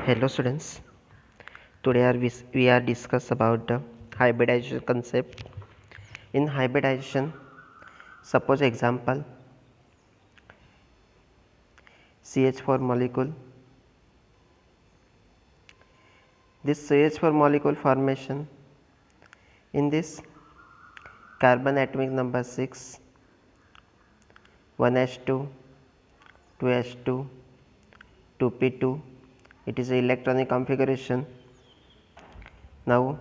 Hello students, today we are discuss about the hybridization concept. In hybridization, suppose example CH4 molecule. This CH4 molecule formation, in this carbon atomic number 6, 1s2, 2s2, 2p2, it is electronic configuration. Now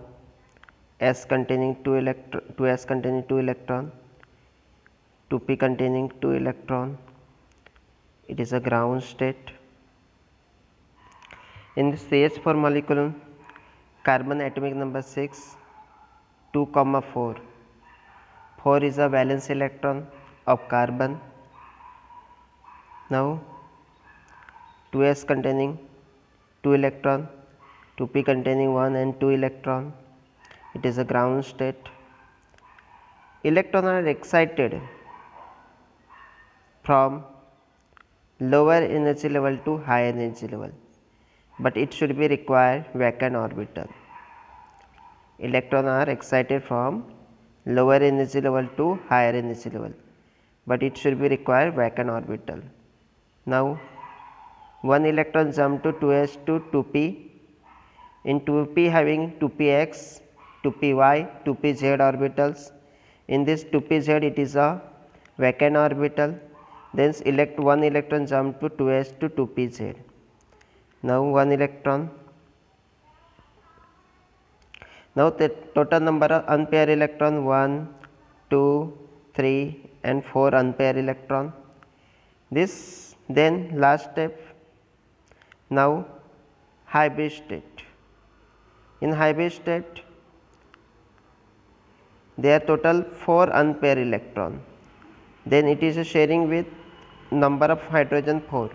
S containing 2s containing 2 electron, 2p containing 2 electron, it is a ground state. In the CH4 molecule, carbon atomic number 6, 2, 4. 4 is a valence electron of carbon. Now 2s containing 2 electron, 2p containing 1 and 2 electron, it is a ground state. Electrons are excited from lower energy level to high energy level, but it should be required vacant orbital. Electrons are excited from lower energy level to higher energy level, but it should be required vacant orbital. Now one electron jump to 2s to 2p. In 2p having 2px, 2py, 2pz orbitals. In this 2pz it is a vacant orbital. Then one electron jump to 2s to 2pz. Now one electron. Now the total number of unpaired electron 1, 2, 3 and 4 unpaired electron. This then last step. Now hybrid state. In hybrid state, there are total 4 unpaired electron. Then it is a sharing with number of hydrogen 4.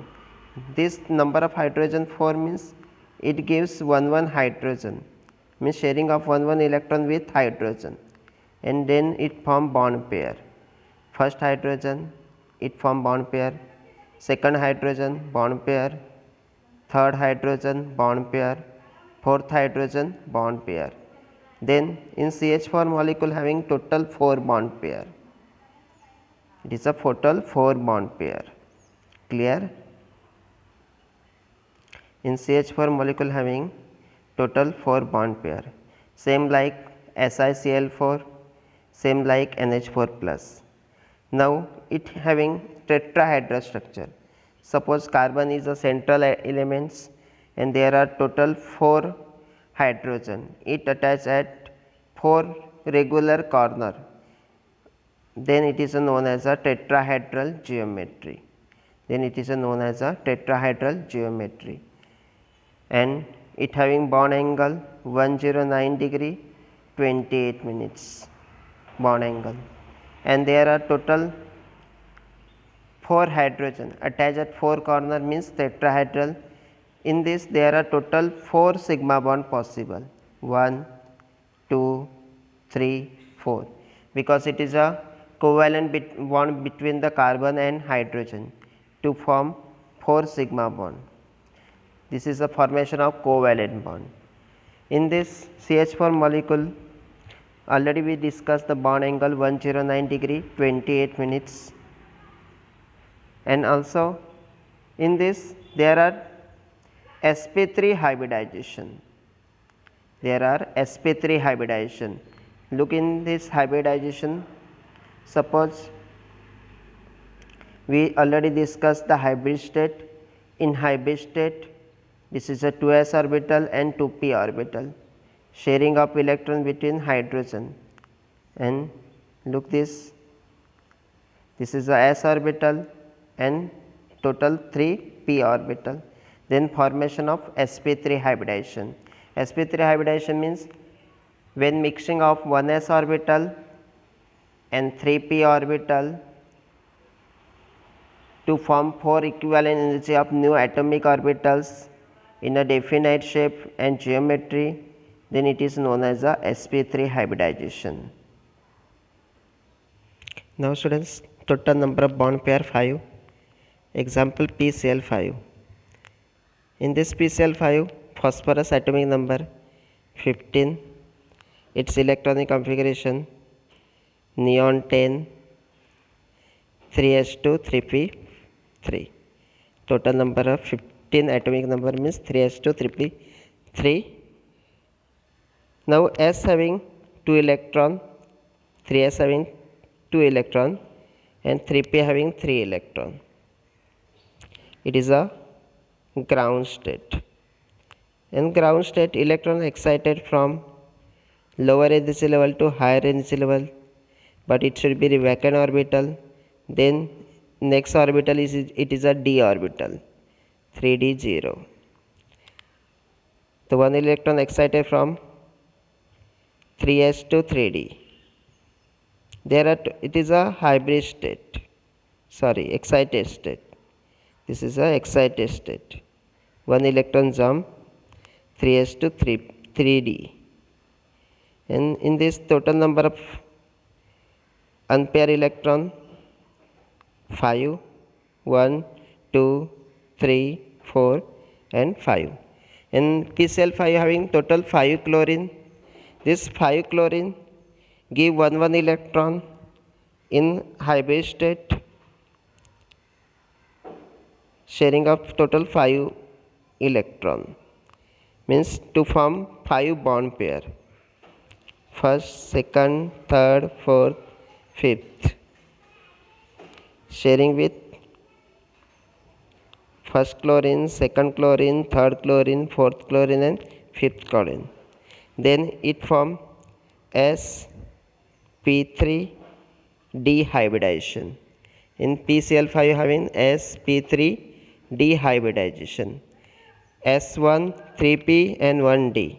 This number of hydrogen 4 means it gives 1 hydrogen, means sharing of 1 electron with hydrogen, and then it form bond pair. First hydrogen it form bond pair, second hydrogen bond pair, third hydrogen bond pair, fourth hydrogen bond pair. Then in CH4 molecule having total 4 bond pair. It is a total 4 bond pair. Clear? In CH4 molecule having total 4 bond pair. Same like SiCl4, same like NH4 plus. Now it having tetrahedral structure. Suppose carbon is a central elements and there are total 4 hydrogen. It attached at 4 regular corner. Then it is known as a tetrahedral geometry. And it having bond angle 109 degree 28 minutes bond angle, and there are total 4 hydrogen attached at 4 corner means tetrahedral. In this there are total 4 sigma bond possible, 1, 2, 3, 4, because it is a covalent bond between the carbon and hydrogen to form 4 sigma bond. This is the formation of covalent bond. In this CH4 molecule, already we discussed the bond angle 109 degree 28 minutes, and also in this there are sp3 hybridization. Look in this hybridization. Suppose we already discussed the hybrid state. In hybrid state, this is a 2s orbital and 2p orbital, sharing of electron between hydrogen. And look this is a s orbital and total 3 p orbital. Then formation of sp3 hybridization. sp3 hybridization means when mixing of 1s orbital and 3p orbital to form 4 equivalent energy of new atomic orbitals in a definite shape and geometry, then it is known as a sp3 hybridization. Now students, total number of bond pair 5. Example PCl5. In this PCl5, phosphorus atomic number 15, its electronic configuration neon 10, 3s2 3p3. Total number of 15 atomic number means 3s2 3p3. Now S having 2 electron, 3s having 2 electron and 3p having 3 electron. It is a ground state. In ground state, electron excited from lower energy level to higher energy level, but it should be the vacant orbital. Then next orbital is a d orbital, 3d0. The one electron excited from 3s to 3d. It is a hybrid state. Sorry, excited state. This is a excited state. One electron jump 3s to 3d. And in this total number of unpaired electron 5, 1, 2, 3, 4 and 5. And PCl5 having total 5 chlorine. This 5 chlorine give 1 electron in hybrid state, sharing of total 5 electron, means to form 5 bond pair. First, second, third, fourth, fifth, sharing with first chlorine, second chlorine, third chlorine, fourth chlorine and fifth chlorine. Then it form sp3 dehybridization. In PCl5 having sp3 dehybridization, S1 3p and 1d.